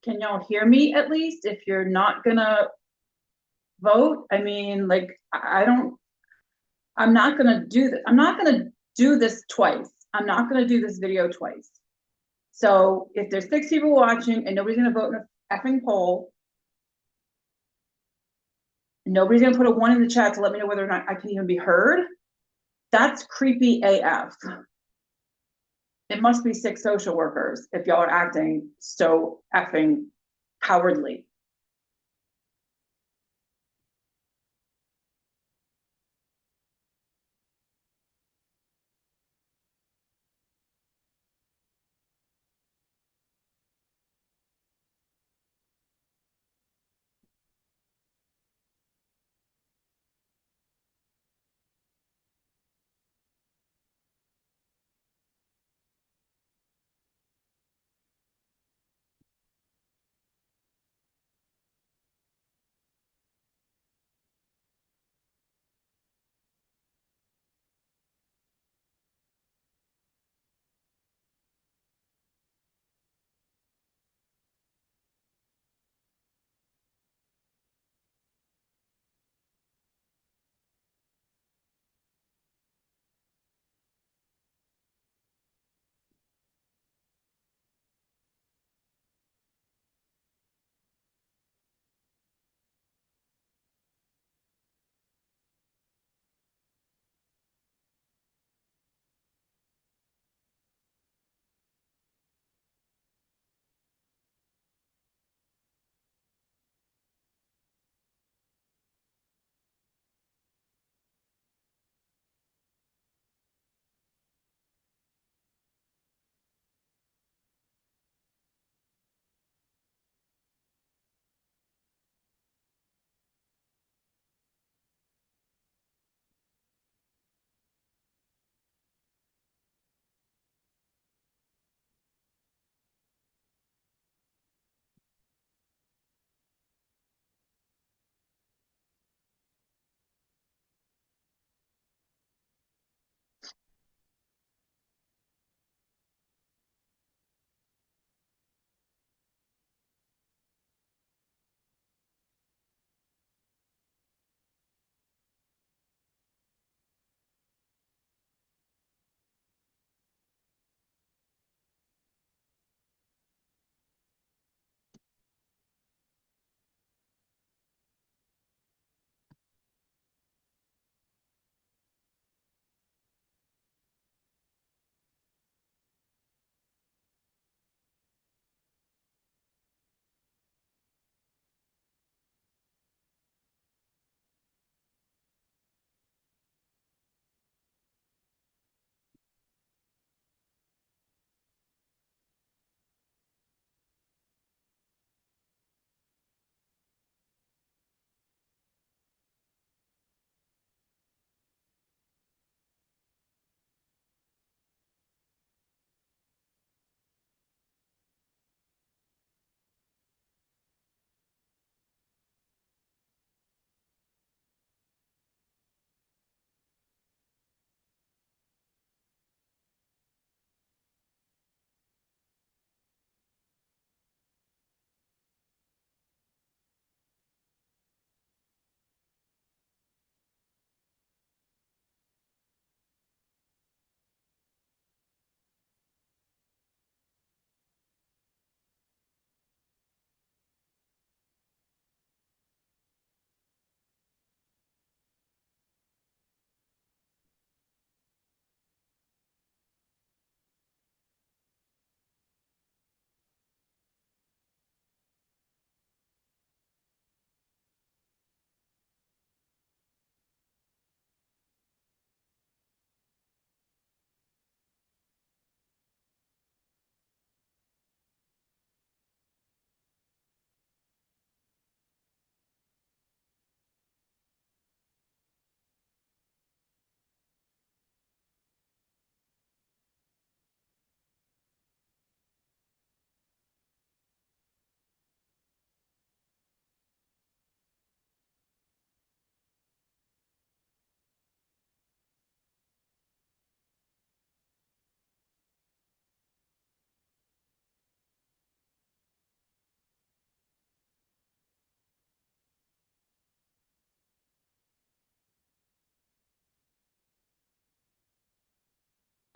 can y'all hear me at least? If you're not gonna vote, I mean, like, I don't, I'm not gonna do that. I'm not gonna do this twice. I'm not gonna do this video twice. So if there's 6 people watching and nobody's gonna vote in a effing poll, nobody's gonna put a 1 in the chat to let me know whether or not I can even be heard, that's creepy AF. It must be 6 social workers if y'all are acting so effing cowardly.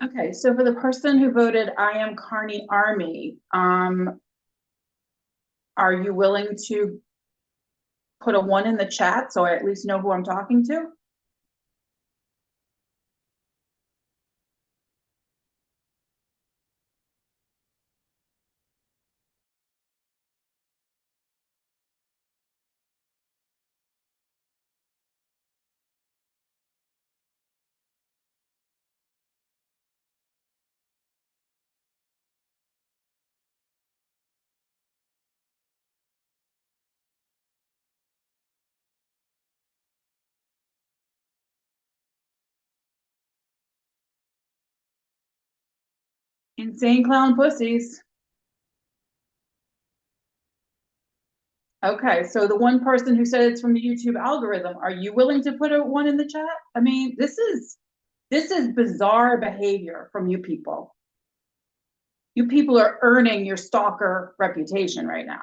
Okay, so for the person who voted I am Carney Army, are you willing to put a 1 in the chat so I at least know who I'm talking to? Insane clown pussies. Okay, so the one person who said it's from the YouTube algorithm, are you willing to put a 1 in the chat? I mean, this is bizarre behavior from you people. You people are earning your stalker reputation right now.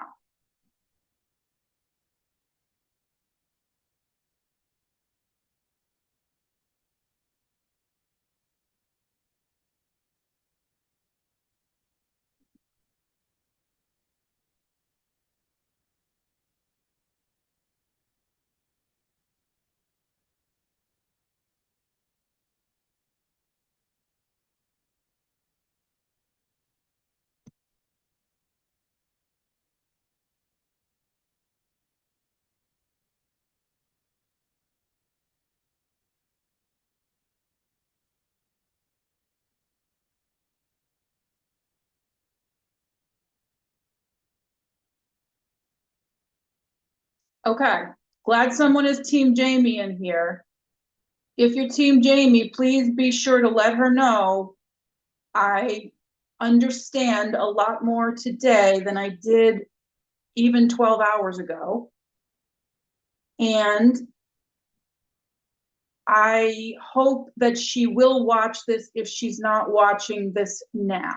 Okay, glad someone is Team Jamie in here. If you're Team Jamie, please be sure to let her know I understand a lot more today than I did even 12 hours ago. And I hope that she will watch this if she's not watching this now.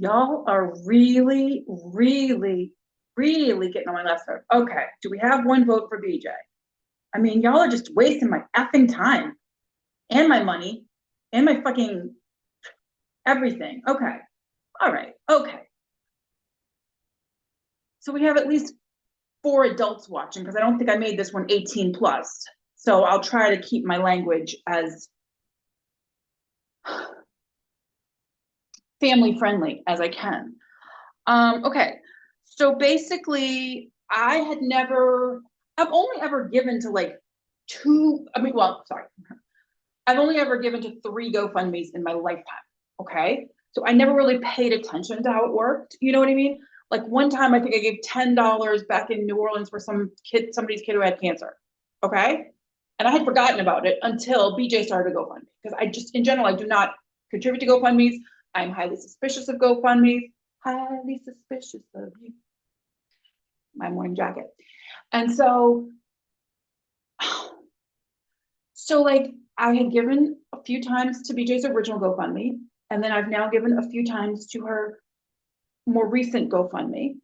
Y'all are really, really, really getting on my last nerve. Okay, do we have one vote for BJ? I mean, y'all are just wasting my effing time and my money and my fucking everything. Okay, all right, okay. So we have at least 4 adults watching because I don't think I made this one 18 plus. So I'll try to keep my language as family friendly as I can. Okay, so basically I've only ever given to like 2, I've only ever given to 3 GoFundMe's in my lifetime, okay? So I never really paid attention to how it worked, you know what I mean? Like one time I think I gave $10 back in New Orleans for somebody's kid who had cancer, okay? And I had forgotten about it until BJ started a GoFundMe because I just, in general, I do not contribute to GoFundMe's. I'm highly suspicious of GoFundMe's, highly suspicious of you. My morning jacket. And so like I had given a few times to BJ's original GoFundMe, and then I've now given a few times to her more recent GoFundMe.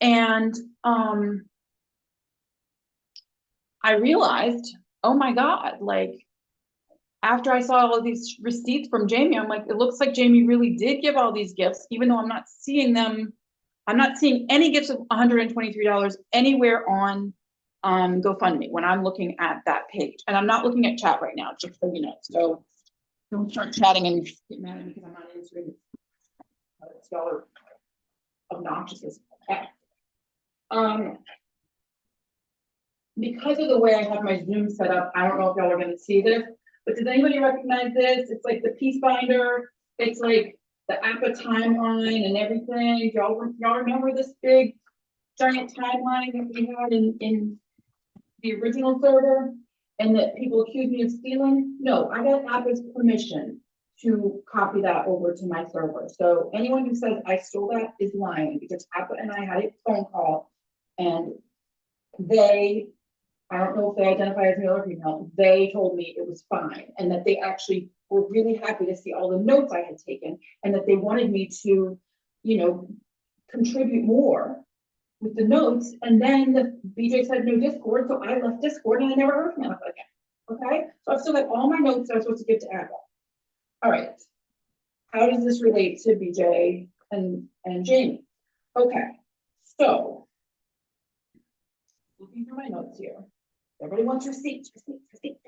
And I realized, oh my God, like after I saw all of these receipts from Jamie, I'm like, it looks like Jamie really did give all these gifts, even though I'm not seeing them. I'm not seeing any gifts of $123 anywhere on GoFundMe when I'm looking at that page. And I'm not looking at chat right now, just so you know. So don't start chatting and get mad at me because I'm not answering. Y'all are obnoxious as heck. Because of the way I have my Zoom set up, I don't know if y'all are going to see this, but does anybody recognize this? It's like the piece binder. It's like the APA timeline and everything. Y'all remember this big giant timeline that we had in the original server and that people accused me of stealing? No, I got APA's permission to copy that over to my server. So anyone who says I stole that is lying because APA and I had a phone call and I don't know if they identify as male or female, they told me it was fine and that they actually were really happy to see all the notes I had taken and that they wanted me to, you know, contribute more with the notes. And then the BJ said no Discord, so I left Discord and I never heard from them again. Okay, so I've still got all my notes that I was supposed to give to Abba. All right, how does this relate to BJ and Jamie? Okay, so looking through my notes here. Everybody wants receipts. Okay,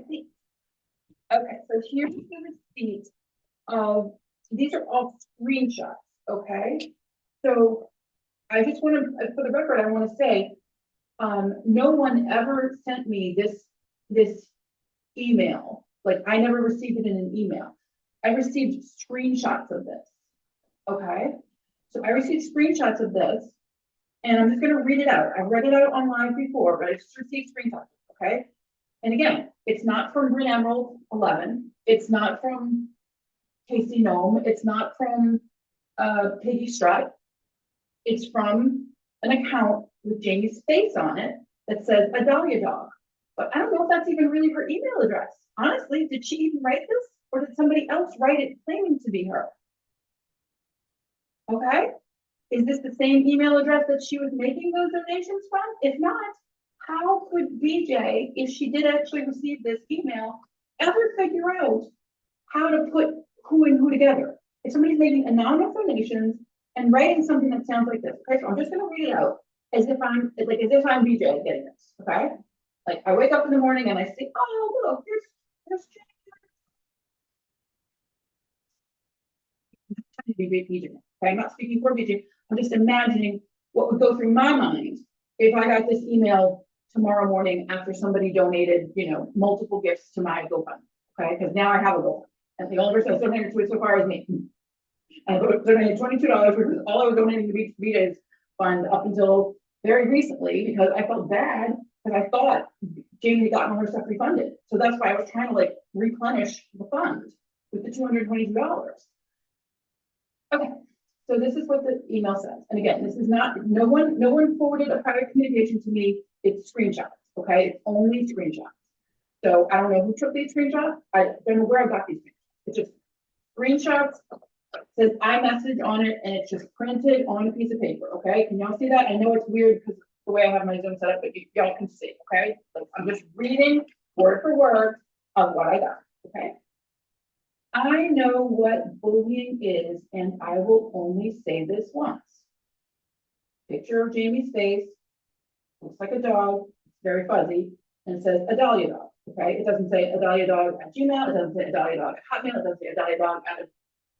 so here's the receipt of, these are all screenshots, okay? So I just want to, for the record, I want to say, no one ever sent me this email. Like I never received it in an email. I received screenshots of this, okay? So I received screenshots of this, and I'm just going to read it out. I've read it out online before, but I just received screenshots, okay? And again, it's not from Green Emerald 11. It's not from Casey Gnome. It's not from Piggy Strut. It's from an account with Jamie's face on it that says Adalia Dog. But I don't know if that's even really her email address. Honestly, did she even write this? Or did somebody else write it claiming to be her? Okay. Is this the same email address that she was making those donations from? If not, how could BJ, if she did actually receive this email, ever figure out how to put who and who together? If somebody's making anonymous donations and writing something that sounds like this, okay, so I'm just gonna read it out as if I'm BJ getting this, okay? Like I wake up in the morning and I see, oh look, there's BJ. Okay, I'm not speaking for BJ. I'm just imagining what would go through my mind if I got this email tomorrow morning after somebody donated, you know, multiple gifts to my GoFundMe. Okay, because now I have a GoFundMe, and the only person that's donated to it so far is me. I donated $22, which was all I was donating to BJ's fund up until very recently because I felt bad because I thought Jamie had gotten her stuff refunded. So that's why I was trying to like replenish the fund with the $222. Okay, so this is what the email says. And again, this is not, no one forwarded a private communication to me. It's screenshots, okay? It's only screenshots. So I don't know who took these screenshots. I don't know where I got these screenshots. It's just screenshots Says iMessage on it, and it's just printed on a piece of paper, okay? Can y'all see that? I know it's weird because the way I have my Zoom set up, but y'all can see, okay? Like, I'm just reading word for word of what I got, okay? I know what bullying is, and I will only say this once. Picture of Jamie's face, looks like a dog, it's very fuzzy, and it says Adalia dog, okay? It doesn't say Adalia dog at Gmail, it doesn't say Adalia dog at Hotmail, it doesn't say Adalia dog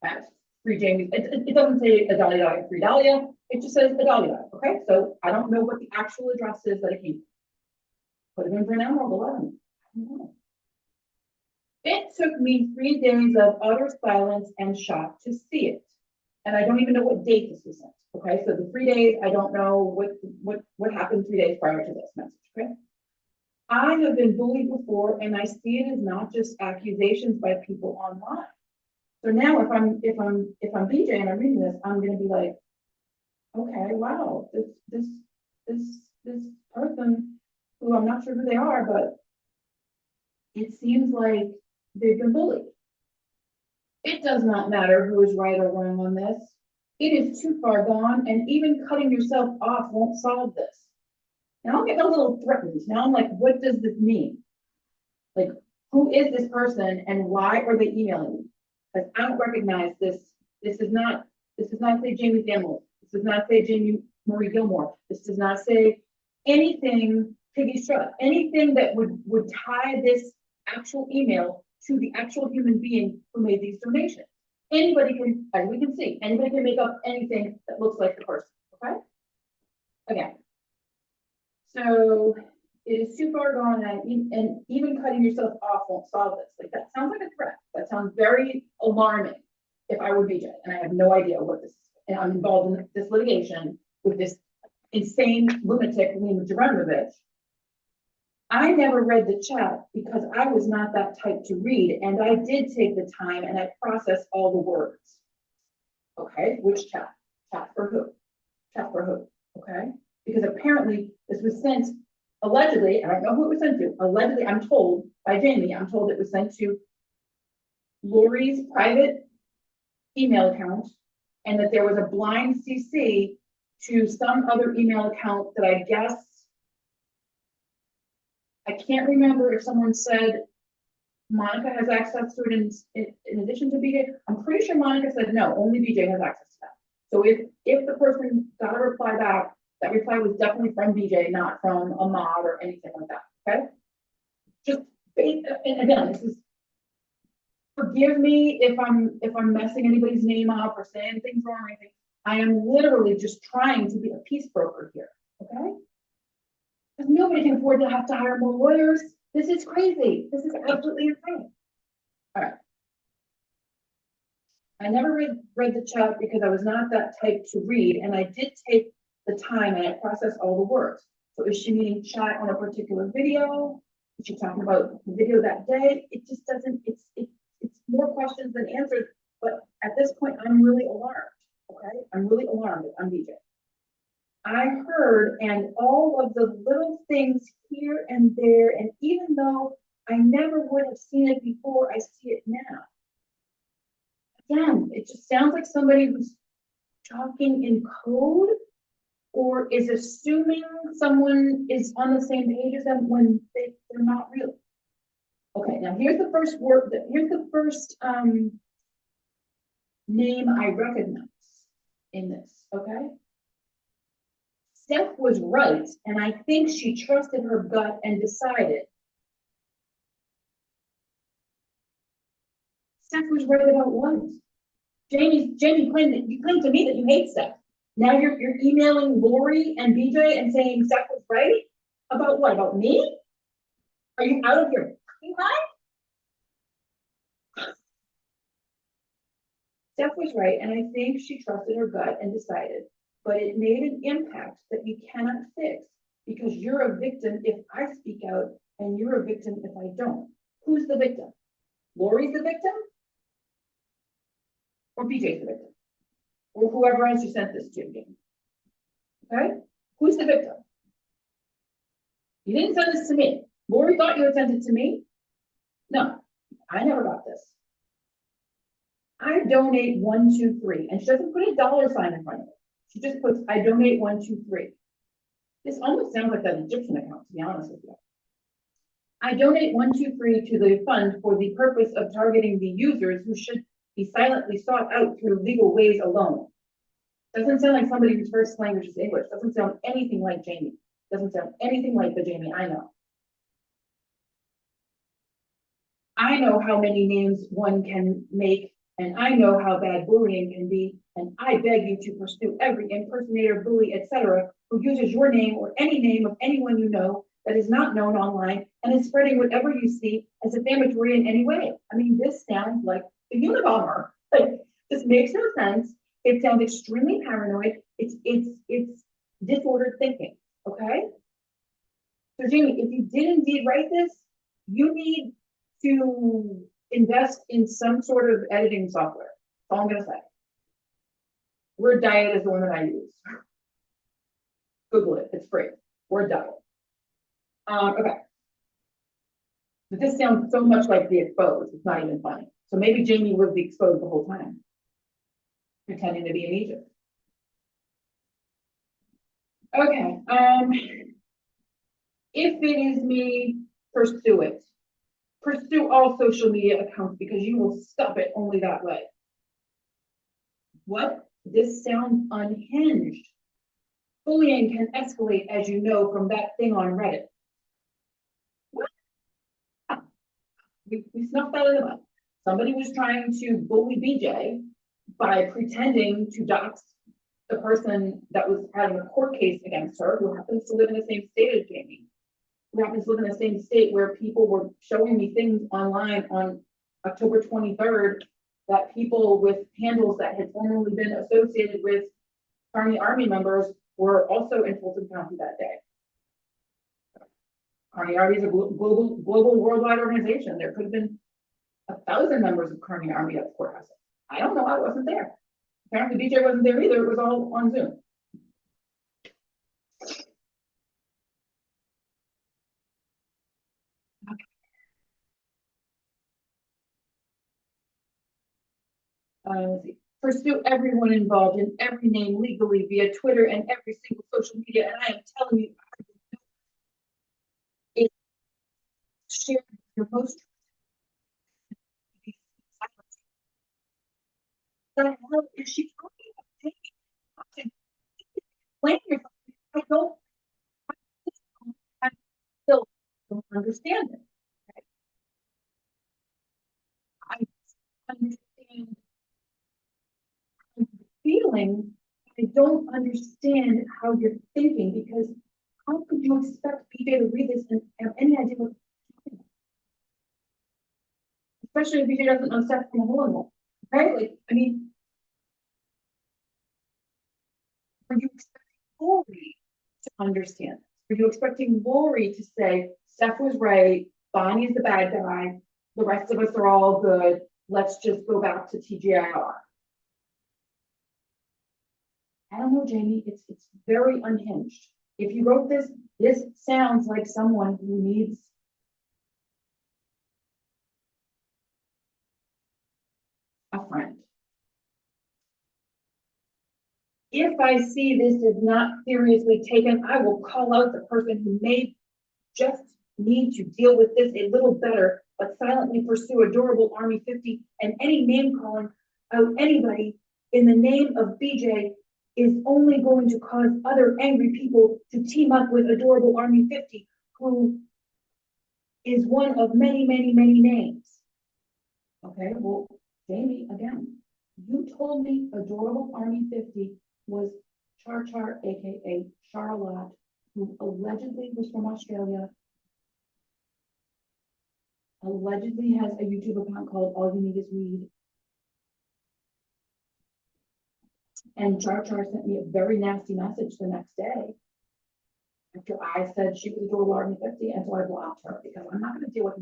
at Free Jamie, it doesn't say Adalia dog at Free Dahlia, it just says Adalia dog, okay? So I don't know what the actual address is that it came from. Could have been for an Emerald 11, I don't know. It took me 3 days of utter silence and shock to see it. And I don't even know what date this was sent. Okay, so the 3 days, I don't know what happened 3 days prior to this message. Okay. I have been bullied before, and I see it as not just accusations by people online. So now if I'm BJ and I'm reading this, I'm gonna be like, okay, wow, this person who I'm not sure who they are, but it seems like they've been bullied. It does not matter who is right or wrong on this. It is too far gone, and even cutting yourself off won't solve this. Now I'm getting a little threatened. Now I'm like, what does this mean? Like, who is this person and why are they emailing me? Because I don't recognize this. This does not say Jamie Gamble. This does not say Jamie Marie Gilmore. This does not say anything Piggy Strutt, anything that would tie this actual email to the actual human being who made these donations. Anybody can, as we can see, anybody can make up anything that looks like the person, okay? Again. So it is too far gone, and even cutting yourself off won't solve this. Like, that sounds like a threat. That sounds very alarming if I were BJ and I have no idea what this is. And I'm involved in this litigation with this insane lunatic named Jeranovich. I never read the chat because I was not that type to read, and I did take the time and I processed all the words. Okay, which chat? Chat for who? Chat for who? Okay, because apparently this was sent, allegedly, I don't know who it was sent to, allegedly, I'm told by Jamie, I'm told it was sent to Lori's private email account, and that there was a blind CC to some other email account that I guess, I can't remember if someone said Monica has access to it in addition to BJ. I'm pretty sure Monica said no, only BJ has access to that. So if the person got a reply back, that reply was definitely from BJ, not from Ahmad or anything like that. Okay. Just, and again, this is, forgive me if I'm messing anybody's name up or saying things wrong or anything. I am literally just trying to be a peace broker here. Okay. Because nobody can afford to have to hire more lawyers. This is crazy. This is absolutely insane. All right. I never read the chat because I was not that type to read, and I did take the time and I processed all the words. So is she meaning chat on a particular video? Is she talking about the video that day? It just doesn't, it's more questions than answers. But at this point, I'm really alarmed. Okay, I'm really alarmed. I'm BJ. I heard, and all of the little things here and there, and even though I never would have seen it before, I see it now. Again, it just sounds like somebody who's talking in code or is assuming someone is on the same page as them when they're not really. Okay, now here's the first word, here's the first name I recognize in this, okay? Steph was right, and I think she trusted her gut and decided. Steph was right about what? Jamie claimed that you claimed to me that you hate Steph. Now you're emailing Lori and BJ and saying Steph was right? About what? About me? Are you out of your fucking mind? Steph was right, and I think she trusted her gut and decided, but it made an impact that you cannot fix because you're a victim if I speak out and you're a victim if I don't. Who's the victim? Lori's the victim? Or BJ's the victim? Or whoever else you sent this to again. Okay? Who's the victim? You didn't send this to me. Lori thought you had sent it to me. No, I never got this. I donate 123, and she doesn't put a dollar sign in front of it. She just puts, I donate 123. This almost sounds like that Egyptian account, to be honest with you. I donate 123 to the fund for the purpose of targeting the users who should be silently sought out through legal ways alone. Doesn't sound like somebody whose first language is English. Doesn't sound anything like Jamie. Doesn't sound anything like the Jamie I know. I know how many names one can make, and I know how bad bullying can be, and I beg you to pursue every impersonator, bully, etc., who uses your name or any name of anyone you know that is not known online and is spreading whatever you see as defamatory in any way. I mean, this sounds like the Unabomber. Like, this makes no sense. It sounds extremely paranoid. It's disordered thinking, okay? So Jamie, if you did indeed write this, you need to invest in some sort of editing software. That's all I'm gonna say. Word Diet is the one that I use. Google it, it's free. Word Diet. Okay. But this sounds so much like The Exposed, it's not even funny. So maybe Jamie was The Exposed the whole time, pretending to be in Egypt. Okay, if it is me, pursue it. Pursue all social media accounts because you will stop it only that way. What? This sounds unhinged. Bullying can escalate, as you know, from that thing on Reddit. What? We snuffed that in the mud. Somebody was trying to bully BJ by pretending to dox the person that was having a court case against her, who happens to live in the same state as Jamie, who happens to live in the same state where people were showing me things online on October 23rd that people with handles that had formerly been associated with Carney Army members were also in Fulton County that day. Carney Army is a global worldwide organization. There could have been 1,000 members of Carney Army at the courthouse. I don't know, I wasn't there. Apparently BJ wasn't there either, it was all on Zoom. Let's see. Pursue everyone involved in every name legally via Twitter and every single social media. And I am telling you, it shared your most. The hell is she talking about? Explain yourself. I still don't understand it. Okay? I understand feeling. I don't understand how you're thinking because how could you expect BJ to read this and have any idea what, especially if BJ doesn't know Seth from a hole in one, right? Like, I mean, are you expecting Lori to understand this? Are you expecting Lori to say Seth was right, Bonnie is the bad guy, the rest of us are all good, let's just go back to TGIR? I don't know, Jamie, it's very unhinged. If you wrote this, this sounds like someone who needs a friend. If I see this is not seriously taken, I will call out the person who may just need to deal with this a little better, but silently pursue adorable Army 50 and any name calling out anybody in the name of BJ is only going to cause other angry people to team up with adorable Army 50, who is one of many, many, many names. Okay, well, Jamie, again, you told me adorable Army 50 was Char Char, aka Charlotte, who allegedly was from Australia, allegedly has a YouTube account called All You Need Is Weed. And Char Char sent me a very nasty message the next day after I said she was adorable Army 50, and so I blocked her because I'm not going to deal with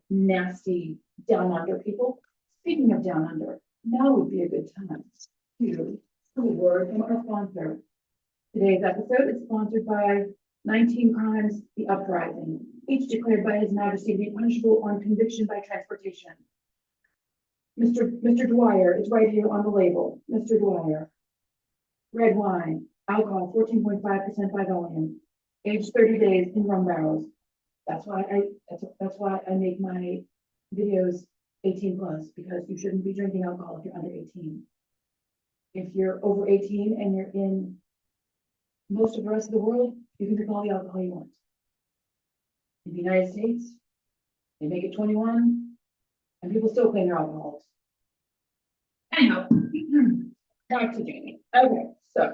nasty down under people. Speaking of down under, now would be a good time to a word from our sponsor. Today's episode is sponsored by 19 Crimes, The Uprising, each declared by His Majesty to be punishable on conviction by transportation. Mr. Dwyer, it's right here on the label, Mr. Dwyer. Red wine, alcohol 14.5% by volume, age 30 days in rum barrels. That's why I make my videos 18 plus, because you shouldn't be drinking alcohol if you're under 18. If you're over 18 and you're in most of the rest of the world, you can drink all the alcohol you want. In the United States, they make it 21, and people still claim they're alcoholics. Anyhow, back to Jamie. Okay, so.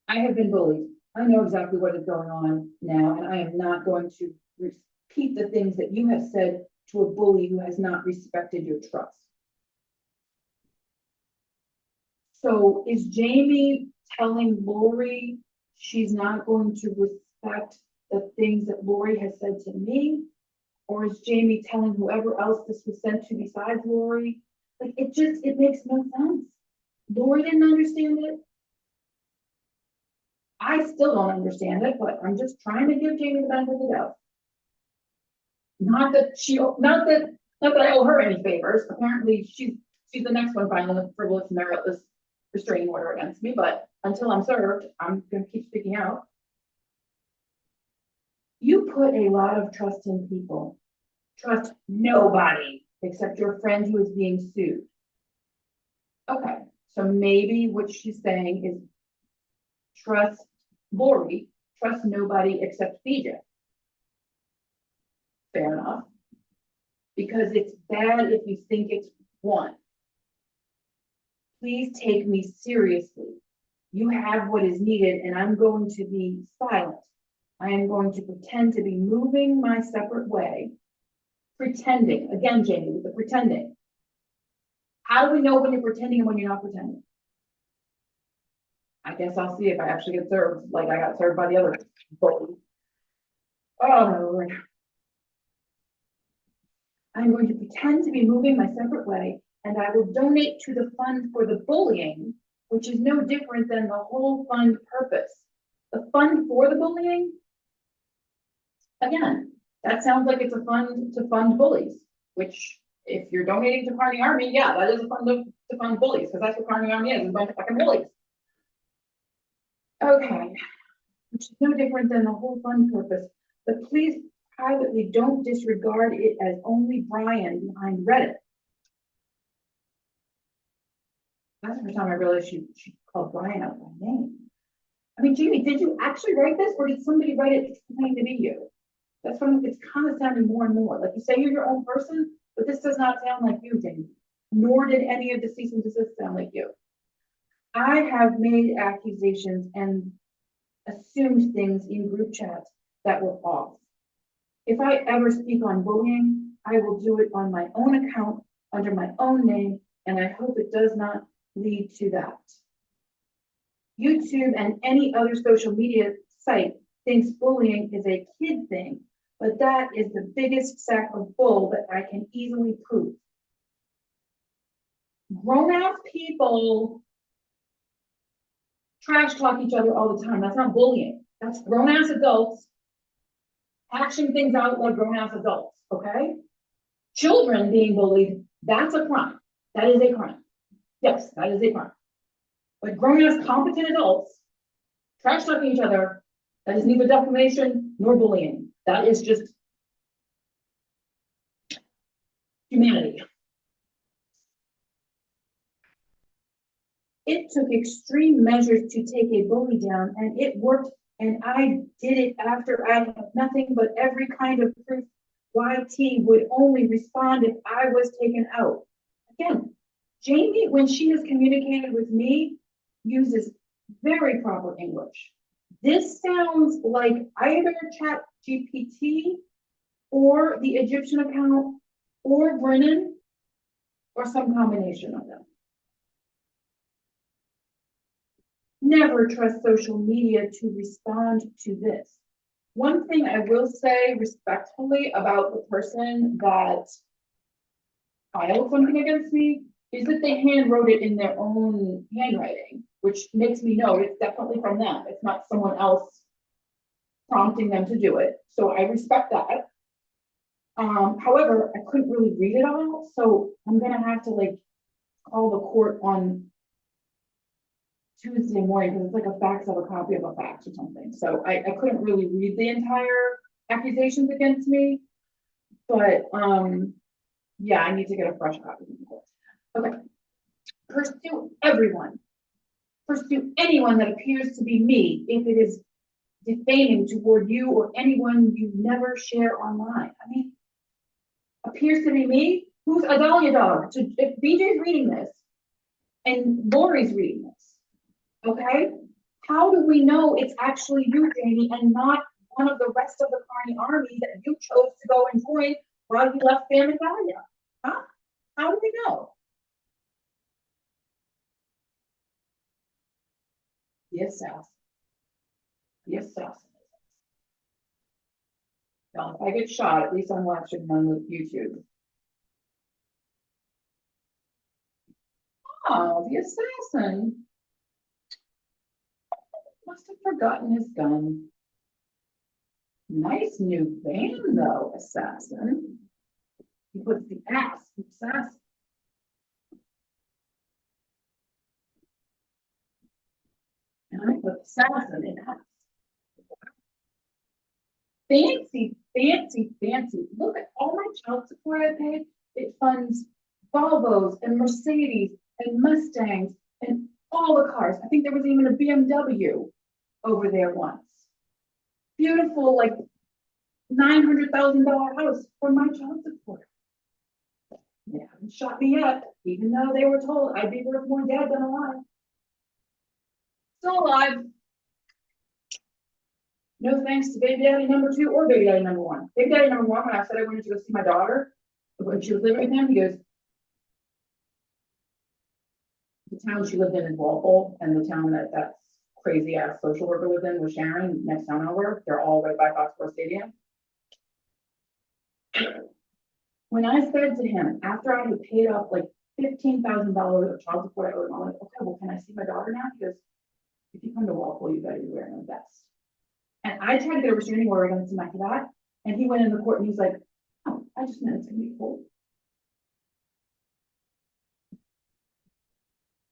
I have been bullied. I know exactly what is going on now, and I am not going to repeat the things that you have said to a bully who has not respected your trust. So is Jamie telling Lori she's not going to respect the things that Lori has said to me? Or is Jamie telling whoever else this was sent to besides Lori? Like, it makes no sense. Lori didn't understand it. I still don't understand it, but I'm just trying to give Jamie the benefit of the doubt. Not that I owe her any favors. Apparently she's the next one filing a frivolous, meritless restraining order against me, but until I'm served, I'm gonna keep speaking out. You put a lot of trust in people. Trust nobody except your friend who is being sued. Okay, so maybe what she's saying is trust Lori, trust nobody except BJ. Fair enough. Because it's bad if you think it's one. Please take me seriously. You have what is needed, and I'm going to be silent. I am going to pretend to be moving my separate way. Pretending. Again, Jamie, with the pretending. How do we know when you're pretending and when you're not pretending? I guess I'll see if I actually get served like I got served by the other bully. Oh, my Lord. I'm going to pretend to be moving my separate way, and I will donate to the fund for the bullying, which is no different than the whole fund purpose. The fund for the bullying, again, that sounds like it's a fund to fund bullies, which if you're donating to Carney Army, yeah, that is a fund to fund bullies, because that's what Carney Army is a bunch of fucking bullies. Okay, which is no different than the whole fund purpose, but please privately don't disregard it as only Brian behind Reddit. That's the first time I realized she called Brian out by name. I mean, Jamie, did you actually write this, or did somebody write it claiming to be you? That's what it's kind of sounding more and more. Like, you say you're your own person, but this does not sound like you, Jamie. Nor did any of the cease and desist sound like you. I have made accusations and assumed things in group chats that were off. If I ever speak on bullying, I will do it on my own account, under my own name, and I hope it does not lead to that. YouTube and any other social media site thinks bullying is a kid thing, but that is the biggest sack of bull that I can easily prove. Grown-ass people trash talk each other all the time. That's not bullying. That's grown-ass adults hashing things out like grown-ass adults, okay? Children being bullied, that's a crime. That is a crime. Yes, that is a crime. But grown-ass competent adults trash talking each other, that is neither defamation nor bullying. That is just humanity. It took extreme measures to take a bully down, and it worked, and I did it after I had nothing but every kind of proof. YT would only respond if I was taken out. Again, Jamie, when she has communicated with me, uses very proper English. This sounds like either ChatGPT or the Egyptian account or Brennan or some combination of them. Never trust social media to respond to this. One thing I will say respectfully about the person that filed something against me is that they hand wrote it in their own handwriting, which makes me know it's definitely from them. It's not someone else prompting them to do it, so I respect that. However, I couldn't really read it all, so I'm gonna have to like call the court on Tuesday morning, because it's like a fax of a copy of a fax or something, so I couldn't really read the entire accusations against me. But, yeah, I need to get a fresh copy. Okay. Pursue everyone. Pursue anyone that appears to be me if it is defaming toward you or anyone you never share online. I mean, appears to be me? Who's Adalia Dog? So if BJ's reading this and Lori's reading this, okay? How do we know it's actually you, Jamie, and not one of the rest of the Carney army that you chose to go and join while you left Family Gaia? Huh? How do we know? The assassin. The assassin. Now, if I get shot, at least I'm watching on YouTube. Oh, the assassin. Must have forgotten his gun. Nice new van, though, assassin. He puts the ass, assassin. And I put assassin in ass. Fancy, fancy, fancy. Look at all my child support I paid. It funds Volvos and Mercedes and Mustangs and all the cars. I think there was even a BMW over there once. Beautiful, like $900,000 house for my child support. They haven't shot me yet, even though they were told I'd be worth more dead than alive. Still alive. No thanks to baby daddy number 2 or baby daddy number 1. Baby daddy number 1, when I said I wanted to go see my daughter, when she was living with him, he goes, the town she lived in is Walpole, and the town that crazy ass social worker lived in was Sharon, next town over. They're all right by Foxborough Stadium. When I said to him, after I had paid off like $15,000 of child support, I'm like, okay, well, can I see my daughter now? He goes, if you come to Walpole, you better be wearing a vest. And I tried to get a restraining order against him after that. And he went in the court and he's like, oh, I just meant it's gonna be cold.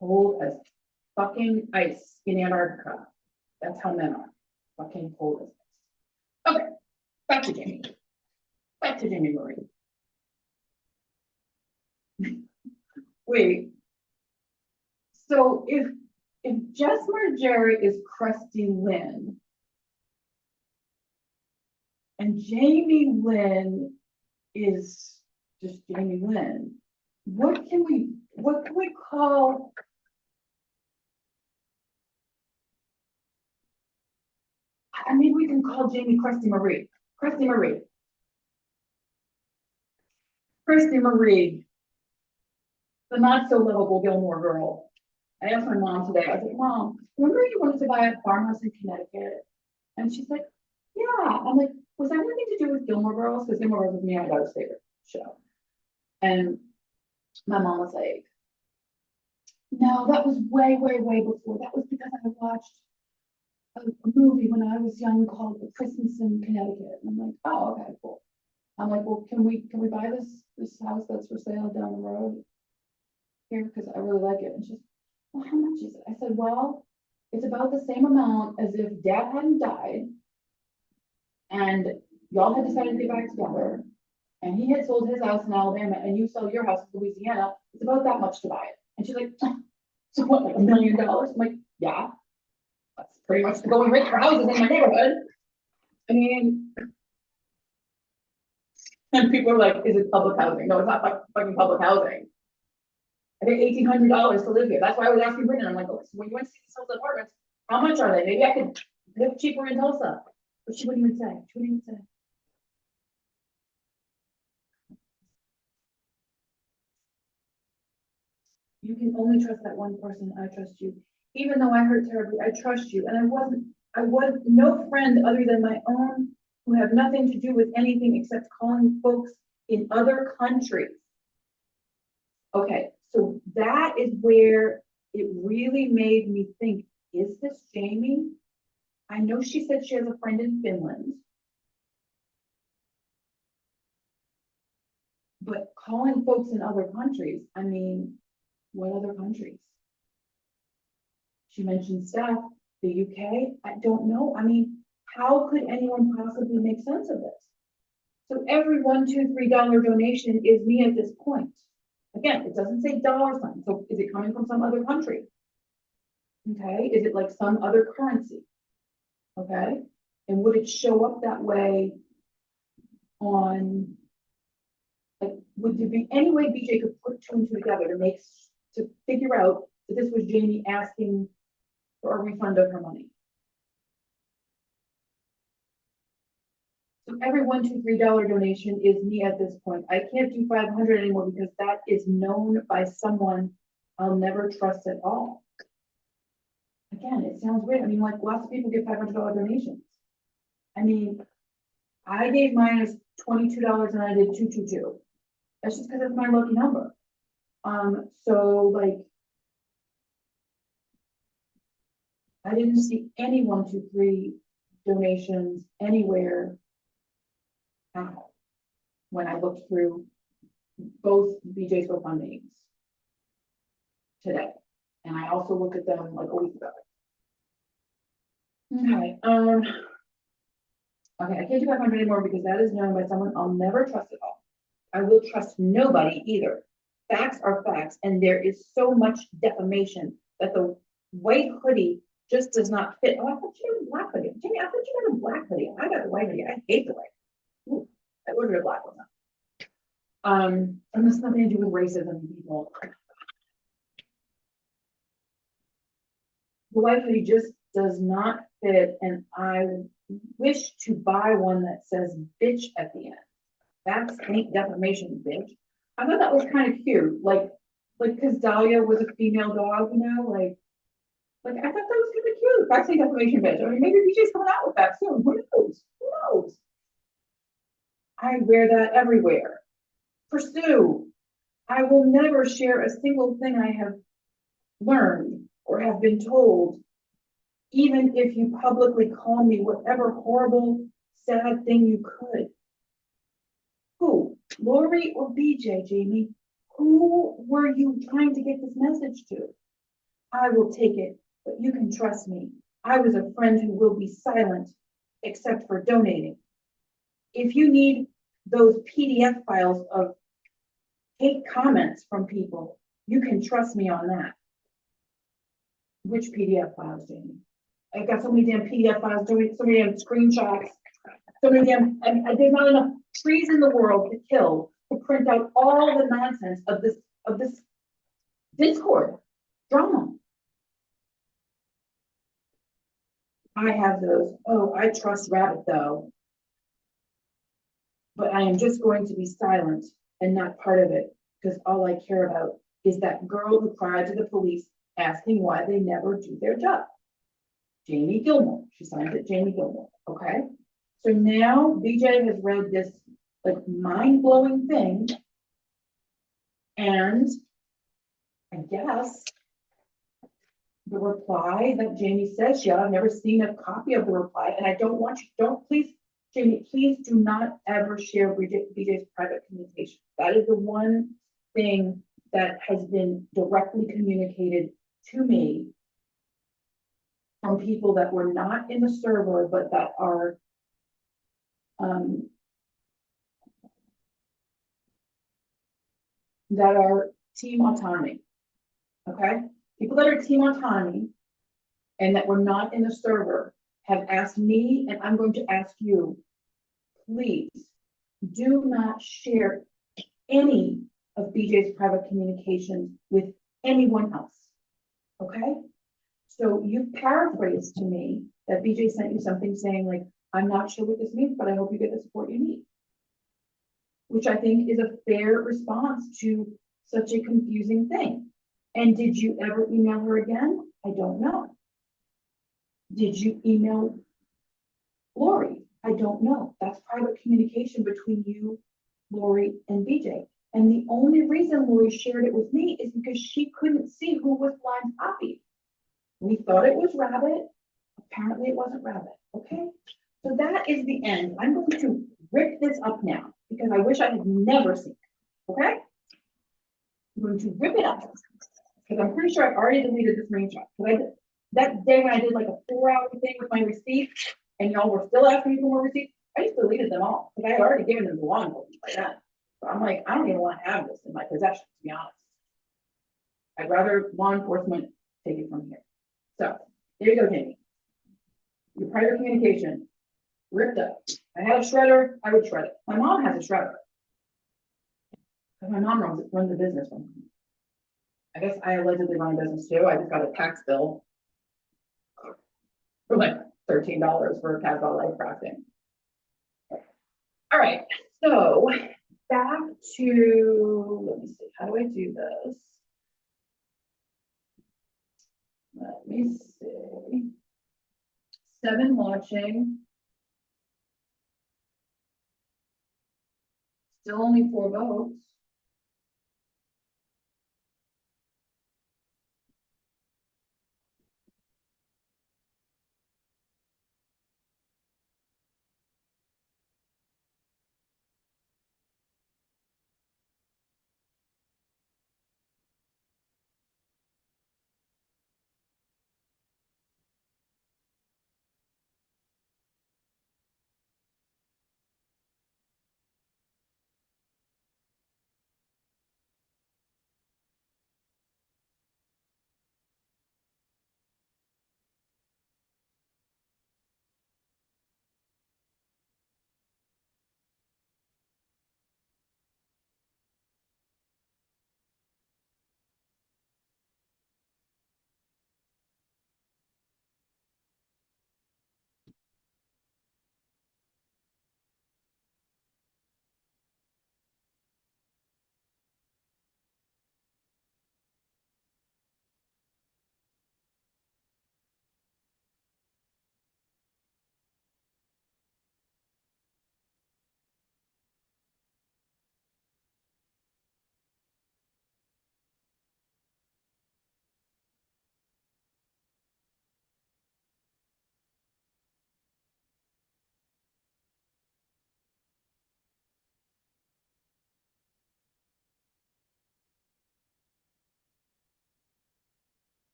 Cold as fucking ice in Antarctica. That's how men are. Fucking cold as ice. Okay, back to Jamie. Back to Jamie Murray. Wait. So if Jess Margera is Krusty Lynn, and Jamie Lynn is just Jamie Lynn, what can we call? I mean, we can call Jamie Krusty Marie. Krusty Marie. Krusty Marie. The not so lovable Gilmore Girl. I asked my mom today, I was like, Mom, remember you wanted to buy a farmhouse in Connecticut? And she's like, yeah. I'm like, was that anything to do with Gilmore Girls? Because Gilmore Girls was me and my daughter's favorite show. And my mom was like, no, that was way, way, way before. That was because I watched a movie when I was young called The Christmas in Connecticut. And I'm like, oh, okay, cool. I'm like, well, can we buy this house that's for sale down the road here? Because I really like it. And she's, well, how much is it? I said, well, it's about the same amount as if Dad hadn't died and y'all had decided to get back together and he had sold his house in Alabama and you sell your house in Louisiana. It's about that much to buy it. And she's like, so what, like $1 million? I'm like, yeah, that's pretty much the going rate for houses in my neighborhood. I mean, and people are like, is it public housing? No, it's not fucking public housing. I paid $1,800 to live here. That's why I was asking Brendan. I'm like, oh, so when you went to see these Tulsa apartments, how much are they? Maybe I could live cheaper in Tulsa. But she wouldn't even say. She wouldn't even say. You can only trust that one person. I trust you. Even though I hurt terribly, I trust you. And I was no friend other than my own, who have nothing to do with anything except calling folks in other countries. Okay, so that is where it really made me think, is this Jamie? I know she said she has a friend in Finland. But calling folks in other countries, I mean, what other countries? She mentioned stuff, the UK, I don't know, I mean, how could anyone possibly make sense of this? So every $1, $2, $3 donation is me at this point. Again, it doesn't say dollar sign, so is it coming from some other country? Okay, is it like some other currency? Okay, and would it show up that way on, like, would there be any way BJ could put two and two together to figure out that this was Jamie asking for a refund of her money? So every $1, $2, $3 donation is me at this point. I can't do 500 anymore because that is known by someone I'll never trust at all. Again, it sounds weird. I mean, like, lots of people get $500 donations. I mean, I gave mine as $22 and I did 222. That's just because it's my lucky number. So like, I didn't see any 1, 2, 3 donations anywhere when I looked through both BJ's GoFundMes today. And I also looked at them like a week ago. Okay, okay, I can't do 500 anymore because that is known by someone I'll never trust at all. I will trust nobody either. Facts are facts, and there is so much defamation that the white hoodie just does not fit. Oh, I thought you had a black hoodie. Jimmy, I thought you had a black hoodie. I got a white hoodie. I hate the white. Ooh, I ordered a black one. And this has nothing to do with racism, people. The white hoodie just does not fit, and I wish to buy one that says bitch at the end. That's ain't defamation, bitch. I thought that was kind of cute, like because Dahlia was a female dog, you know, like I thought that was kind of cute. That's a defamation, bitch. I mean, maybe BJ's coming out with that soon. Who knows? Who knows? I wear that everywhere. Pursue. I will never share a single thing I have learned or have been told, even if you publicly call me whatever horrible, sad thing you could. Who? Lori or BJ, Jamie? Who were you trying to get this message to? I will take it, but you can trust me. I was a friend who will be silent, except for donating. If you need those PDF files of hate comments from people, you can trust me on that. Which PDF files, Jamie? I've got so many damn PDF files, so many damn screenshots, so many damn, there's not enough trees in the world to kill to print out all the nonsense of this Discord drama. I have those. Oh, I trust Rabbit though. But I am just going to be silent and not part of it because all I care about is that girl who cried to the police asking why they never do their job. Jamie Gilmore. She signed it, Jamie Gilmore. Okay. So now BJ has read this like mind-blowing thing. And I guess the reply that Jamie says, yeah, I've never seen a copy of the reply. And I don't want you, please, Jamie, please do not ever share BJ's private communication. That is the one thing that has been directly communicated to me from people that were not in the server, but that are team autonomy. Okay, people that are team autonomy and that were not in the server have asked me, and I'm going to ask you, please do not share any of BJ's private communications with anyone else. Okay, so you paraphrased to me that BJ sent you something saying like, I'm not sure what this means, but I hope you get the support you need, which I think is a fair response to such a confusing thing. And did you ever email her again? I don't know. Did you email Lori? I don't know. That's private communication between you, Lori, and BJ. And the only reason Lori shared it with me is because she couldn't see who was blind copied. We thought it was Rabbit. Apparently it wasn't rabbit, okay? So that is the end. I'm going to rip this up now because I wish I had never seen it, okay? I'm going to rip it up because I'm pretty sure I already deleted the screenshot. Because I did that day when I did like a 4-hour thing with my receipts and y'all were still asking me for more receipts, I just deleted them all because I had already given them to law enforcement by then. So I'm like, I don't even want to have this in my possession, to be honest. I'd rather law enforcement take it from here. So there you go, Jamie. Your prior communication ripped up. I had a shredder, I would shred it. My mom has a shredder. Because my mom runs the business from me. I guess I allegedly run a business too. I just got a tax bill for like $13 for a Casbah life crafting. All right, so back to, let me see, how do I do this? Let me see. 7 watching. Still only 4 votes.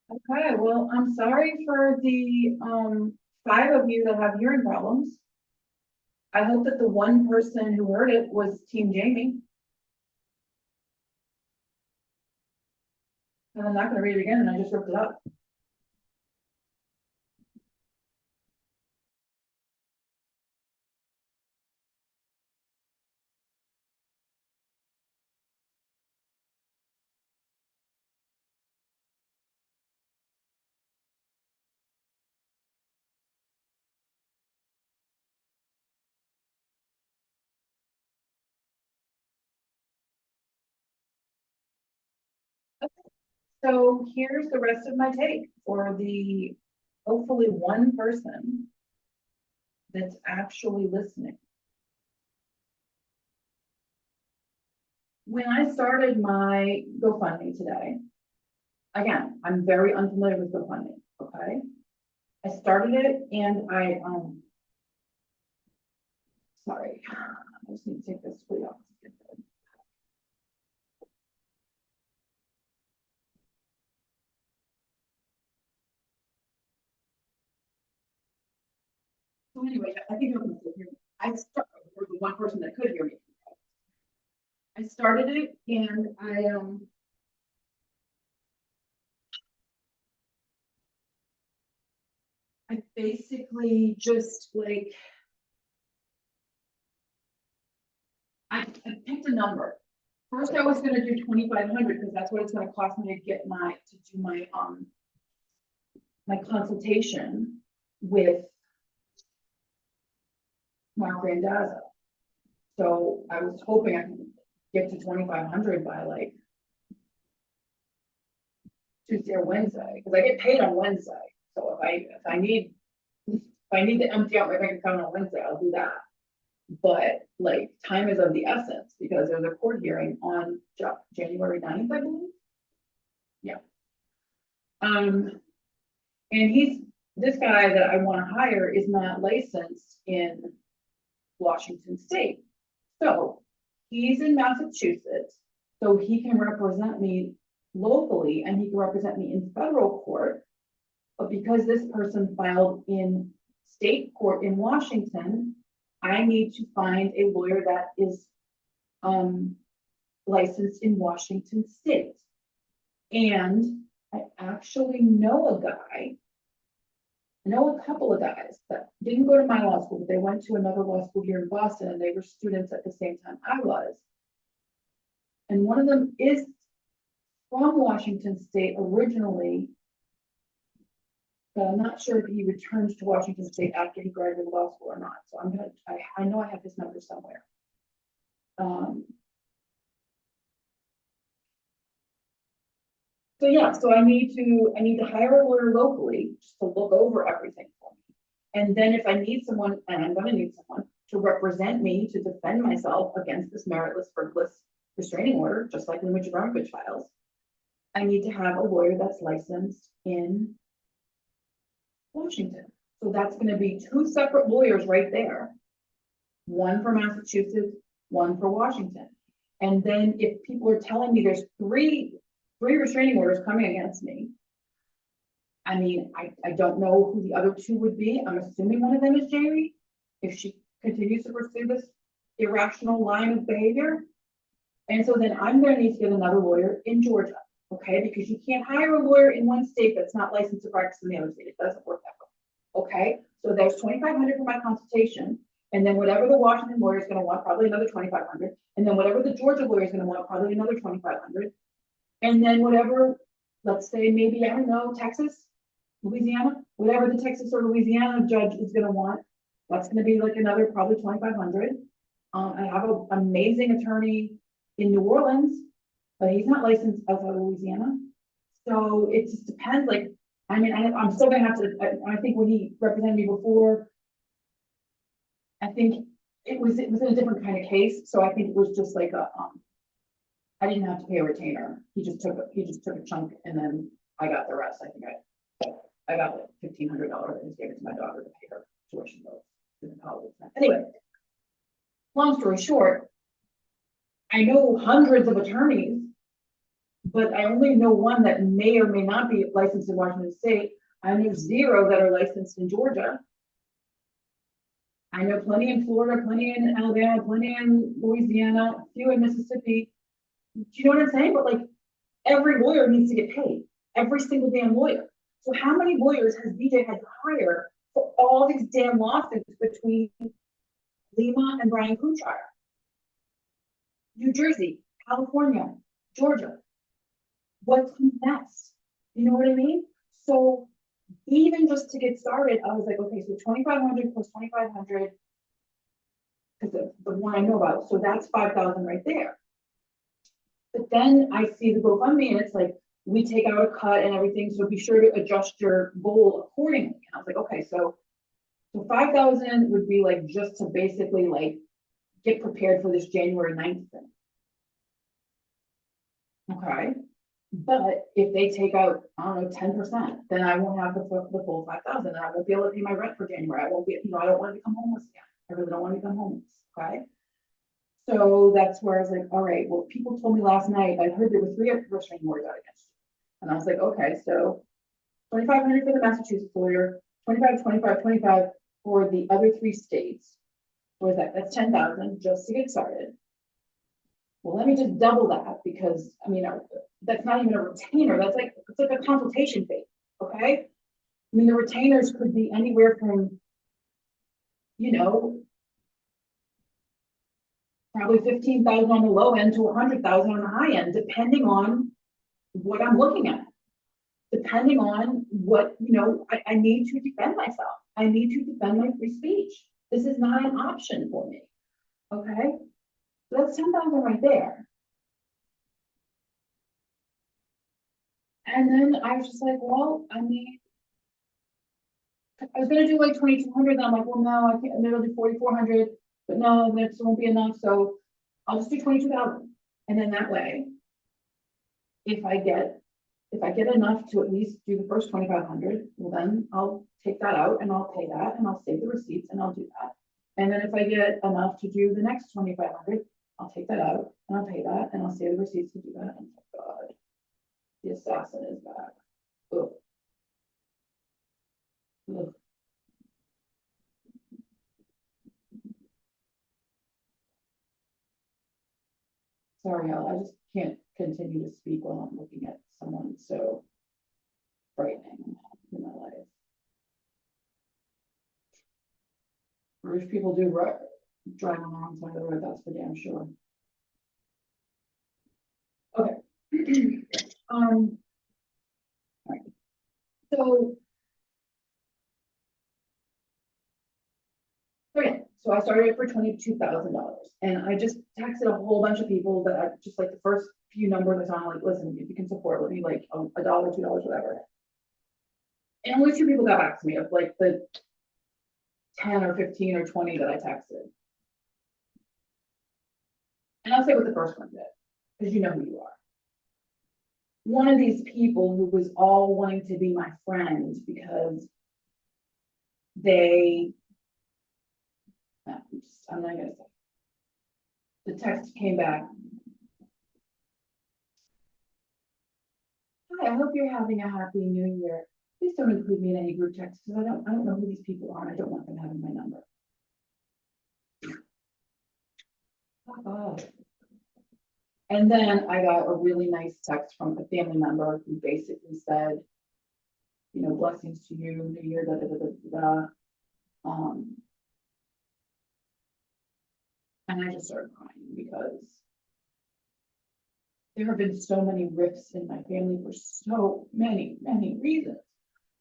Okay, well, I'm sorry for the 5 of you that have hearing problems. I hope that the one person who heard it was Team Jamie. And I'm not gonna read it again, and I just ripped it up. So here's the rest of my take for the hopefully one person that's actually listening. When I started my GoFundMe today, again, I'm very unfamiliar with GoFundMe, okay? I started it and sorry, I just need to take this screen off. So anyway, I think you're gonna hear me. I started, for the one person that could hear me. I started it and I basically just like, I picked a number. First, I was gonna do 2,500 because that's what it's gonna cost me to get to do my consultation with Mark Randazzo. So I was hoping I could get to 2,500 by like Tuesday or Wednesday, because I get paid on Wednesday. So if I need to empty out my bank account on Wednesday, I'll do that. But like, time is of the essence because there's a court hearing on January 9th, I believe. Yeah. And this guy that I want to hire is not licensed in Washington State. So he's in Massachusetts, so he can represent me locally and he can represent me in federal court. But because this person filed in state court in Washington, I need to find a lawyer that is licensed in Washington State. And I actually know a couple of guys that didn't go to my law school, but they went to another law school here in Boston and they were students at the same time I was. And one of them is from Washington State originally, but I'm not sure if he returned to Washington State after he graduated law school or not. So I know I have his number somewhere. So yeah, so I need to hire a lawyer locally just to look over everything for me. And then if I need someone, and I'm gonna need someone to represent me to defend myself against this meritless, frivolous restraining order, just like in the Mitch Abramovich files, I need to have a lawyer that's licensed in Washington. So that's gonna be two separate lawyers right there. One for Massachusetts, one for Washington. And then if people are telling me there's three restraining orders coming against me, I mean, I don't know who the other two would be. I'm assuming one of them is Jamie, if she continues to pursue this irrational line of behavior. And so then I'm gonna need to get another lawyer in Georgia, okay? Because you can't hire a lawyer in one state that's not licensed to practice in the other state. It doesn't work that way, okay? So there's 2,500 for my consultation, and then whatever the Washington lawyer is gonna want, probably another 2,500, and then whatever the Georgia lawyer is gonna want, probably another 2,500, and then whatever, let's say maybe, I don't know, Texas, Louisiana, whatever the Texas or Louisiana judge is gonna want, that's gonna be like another probably 2,500. I have an amazing attorney in New Orleans, but he's not licensed outside of Louisiana. So it just depends. Like, I mean, I'm still gonna have to, I think when he represented me before, I think it was in a different kind of case. So I think it was just like I didn't have to pay a retainer. He just took a chunk and then I got the rest. I think I got like $1,500 and just gave it to my daughter to pay her tuition bills in college. Anyway, long story short, I know hundreds of attorneys, but I only know one that may or may not be licensed in Washington State. I know 0 that are licensed in Georgia. I know plenty in Florida, plenty in Alabama, plenty in Louisiana, a few in Mississippi. Do you know what I'm saying? But like, every lawyer needs to get paid. Every single damn lawyer. So how many lawyers has BJ had to hire for all these damn lawsuits between Lima and Brian Kuchar? New Jersey, California, Georgia. What comes next? You know what I mean? So even just to get started, I was like, okay, so 2,500 plus 2,500, because the one I know about, so that's 5,000 right there. But then I see the GoFundMe and it's like, we take out a cut and everything, so be sure to adjust your goal accordingly. And I was like, okay, so 5,000 would be like just to basically like get prepared for this January 9th thing. Okay. But if they take out, I don't know, 10%, then I won't have the full 5,000, and I won't be able to pay my rent for January. I won't be, I don't want to become homeless again. I really don't want to become homeless, okay? So that's where I was like, all right, well, people told me last night, I heard there were 3 restraining orders out against you. And I was like, okay, so 2,500 for the Massachusetts lawyer, 25, 25, 25 for the other 3 states. What is that? That's 10,000 just to get started. Well, let me just double that, because, I mean, that's not even a retainer, that's like, it's like a consultation fee, okay? I mean, the retainers could be anywhere from, you know, probably 15,000 on the low end to 100,000 on the high end, depending on what I'm looking at. Depending on what, I need to defend myself. I need to defend my free speech. This is not an option for me, okay? So that's 10,000 right there. And then I was just like, well, I mean, I was gonna do like 2,200, and I'm like, well, no, I can't, maybe I'll do 4,400, but no, that won't be enough, so I'll just do 22,000. And then that way, if I get enough to at least do the first 2,500, well, then I'll take that out and I'll pay that and I'll save the receipts and I'll do that. And then if I get enough to do the next 2,500, I'll take that out and I'll pay that and I'll save the receipts to do that. And oh God, the assassin is back. Ugh. Ugh. Sorry, y'all, I just can't continue to speak while I'm looking at someone so frightening in my life. Rich people do drive alongside the road, that's for damn sure. Okay. All right. So. Okay, so I started it for $22,000, and I just texted a whole bunch of people that I just like the first few numbers I saw, I'm like, listen, if you can support with me, like $1, $2, whatever. And only 2 people got back to me of like the 10 or 15 or 20 that I texted. And I'll say what the first one did, because you know who you are. One of these people who was all wanting to be my friend because they, I'm not gonna say. The text came back. Hi, I hope you're having a happy new year. Please don't include me in any group texts, because I don't know who these people are, and I don't want them having my number. Oh. And then I got a really nice text from a family member who basically said, blessings to you, new year, da da da da da. And I just started crying because there have been so many rifts in my family for so many, many reasons.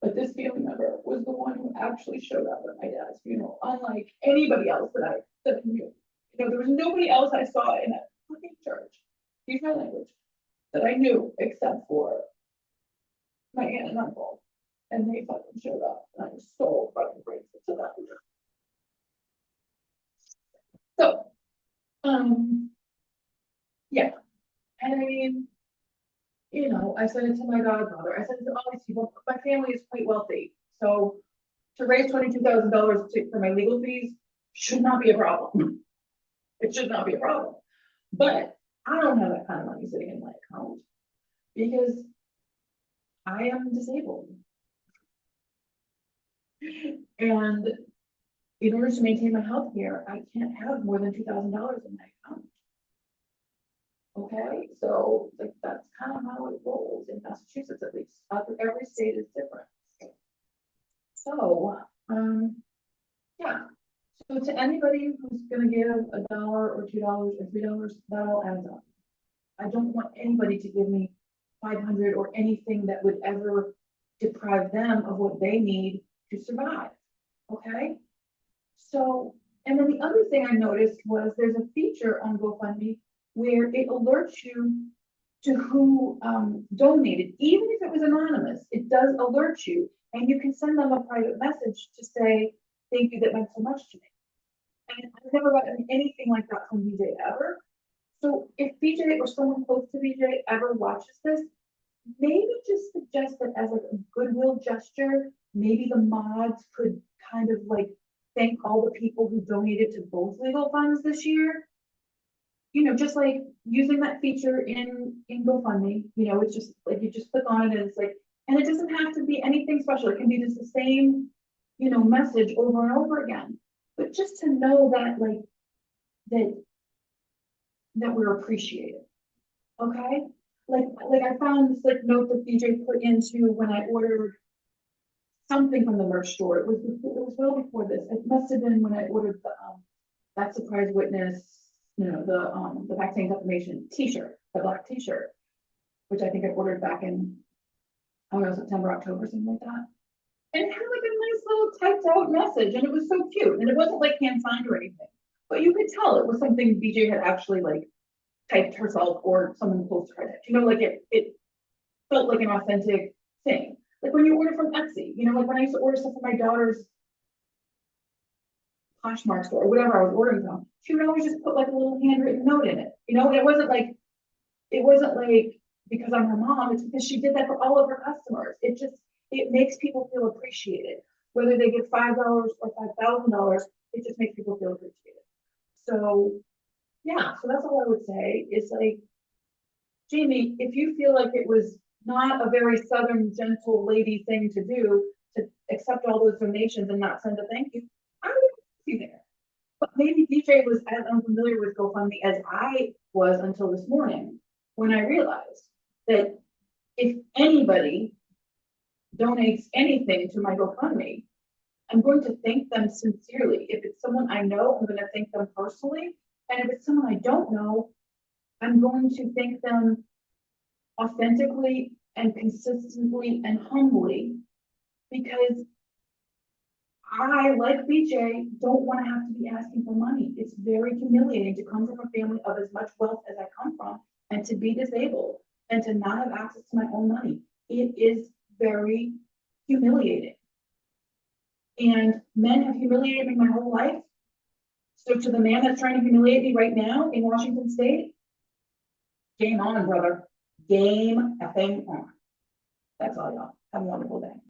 But this family member was the one who actually showed up at my dad's funeral, unlike anybody else that I knew. There was nobody else I saw in that fucking church, excuse my language, that I knew except for my aunt and uncle. And they fucking showed up. And I was so fucking grateful to them. So, yeah. And I mean, I said it to my godmother. I said it to all these people. My family is quite wealthy. So to raise $22,000 for my legal fees should not be a problem. It should not be a problem. But I don't have that kind of money sitting in my account because I am disabled. And in order to maintain my health care, I can't have more than $2,000 in my account. Okay, so like that's kind of how it rolls in Massachusetts, at least. Every state is different. So, yeah. So to anybody who's gonna give $1 or $2 or $3, that all adds up. I don't want anybody to give me 500 or anything that would ever deprive them of what they need to survive. Okay. So, and then the other thing I noticed was there's a feature on GoFundMe where it alerts you to who donated, even if it was anonymous. It does alert you, and you can send them a private message to say thank you, that meant so much to me. And I've never gotten anything like that from BJ ever. So if BJ or someone close to BJ ever watches this, maybe just suggest that as like a goodwill gesture, maybe the mods could kind of like thank all the people who donated to both legal funds this year. You know, just like using that feature in GoFundMe, you know, it's just like you just click on it and it's like, and it doesn't have to be anything special. It can be just the same, you know, message over and over again. But just to know that like that we're appreciated. Okay? Like I found this like note that BJ put into when I ordered something from the merch store. It was well before this. It must have been when I ordered the that surprise witness, you know, the vaccine defamation t-shirt, the black t-shirt, which I think I ordered back in, I don't know, September, October, something like that. And it had like a nice little typed out message, and it was so cute. And it wasn't like hand signed or anything, but you could tell it was something BJ had actually like typed herself or someone close to her typed. You know, like it felt like an authentic thing. Like when you order from Etsy, you know, like when I used to order stuff from my daughter's Poshmark store or whatever I was ordering from, she would always just put like a little handwritten note in it. You know, it wasn't like because I'm her mom, it's because she did that for all of her customers. It makes people feel appreciated. Whether they give $5 or $5,000, it just makes people feel appreciated. So yeah, so that's all I would say is like, Jamie, if you feel like it was not a very Southern gentle lady thing to do to accept all those donations and not send a thank you, I would be there. But maybe DJ was as unfamiliar with GoFundMe as I was until this morning when I realized that if anybody donates anything to my GoFundMe, I'm going to thank them sincerely. If it's someone I know, I'm going to thank them personally. And if it's someone I don't know, I'm going to thank them authentically and consistently and humbly, because I, like BJ, don't want to have to be asking for money. It's very humiliating to come from a family of as much wealth as I come from and to be disabled and to not have access to my own money. It is very humiliating. And men have humiliated me my whole life. So to the man that's trying to humiliate me right now in Washington State, game on, brother. Game effing on. That's all, y'all. Have a wonderful day.